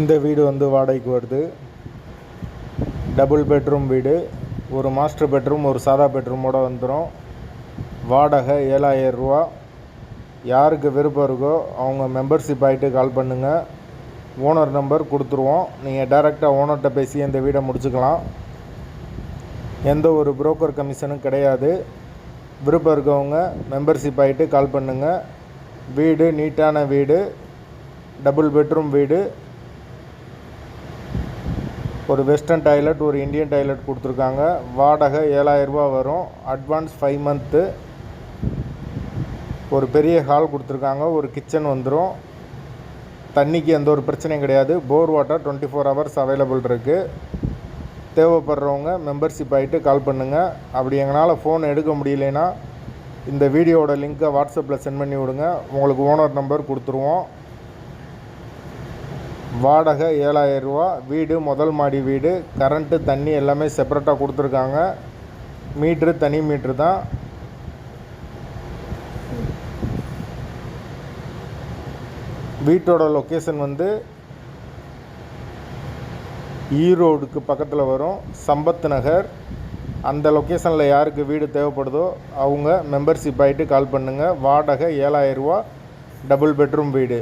இந்த வீடு வந்து வாடகைக்கு வருது. டபுள் பெட்ரூம் வீடு. ஒரு மாஸ்டர் பெட்ரூம், ஒரு சாதா பெட்ரூமோடு வந்துடும். வாடகை 7000 ரூபா. யாருக்கு விருப்பம் இருக்கோ அவங்க மெம்பர்ஷிப் ஆகிட்டு கால் பண்ணுங்கள். ஓனர் நம்பர் கொடுத்துருவோம். நீங்கள் டைரெக்டாக ஓனர்கிட்ட பேசி இந்த வீடை முடிச்சுக்கலாம். எந்த ஒரு புரோக்கர் கமிஷனும் கிடையாது. விருப்பம் இருக்கவங்க மெம்பர்ஷிப் ஆகிட்டு கால் பண்ணுங்கள். வீடு நீட்டான வீடு, டபுள் பெட்ரூம் வீடு. ஒரு வெஸ்டர்ன் டாய்லெட், ஒரு இந்தியன் டாய்லெட் கொடுத்துருக்காங்க. வாடகை 7000 ரூபா வரும். Advance 5 month. ஒரு பெரிய ஹால் கொடுத்துருக்காங்க. ஒரு கிச்சன் வந்துடும். தண்ணிக்கு எந்த ஒரு பிரச்சனையும் கிடையாது. போர் வாட்டர் 24 ஹவர்ஸ் அவைலபிள் இருக்குது. தேவைப்படுறவங்க மெம்பர்ஷிப் ஆகிட்டு கால் பண்ணுங்கள். அப்படி எங்களால் ஃபோன் எடுக்க முடியலைன்னா இந்த வீடியோவோட லிங்க்கை வாட்ஸ்அப்பில் சென்ட் பண்ணி விடுங்க. உங்களுக்கு ஓனர் நம்பர் கொடுத்துருவோம். வாடகை 7000 ரூபா. வீடு முதல் மாடி வீடு. கரண்ட்டு தண்ணி எல்லாமே செப்பரேட்டாக கொடுத்துருக்காங்க. மீட்ரு தனி மீட்ரு தான். வீட்டோட லொக்கேஷன் வந்து ஈரோடுக்கு பக்கத்தில் வரும், சம்பத் நகர். அந்த லொக்கேஷனில் யாருக்கு வீடு தேவைப்படுதோ அவங்க மெம்பர்ஷிப் ஆகிட்டு கால் பண்ணுங்கள். வாடகை 7000 ரூபா. டபுள் பெட்ரூம் வீடு.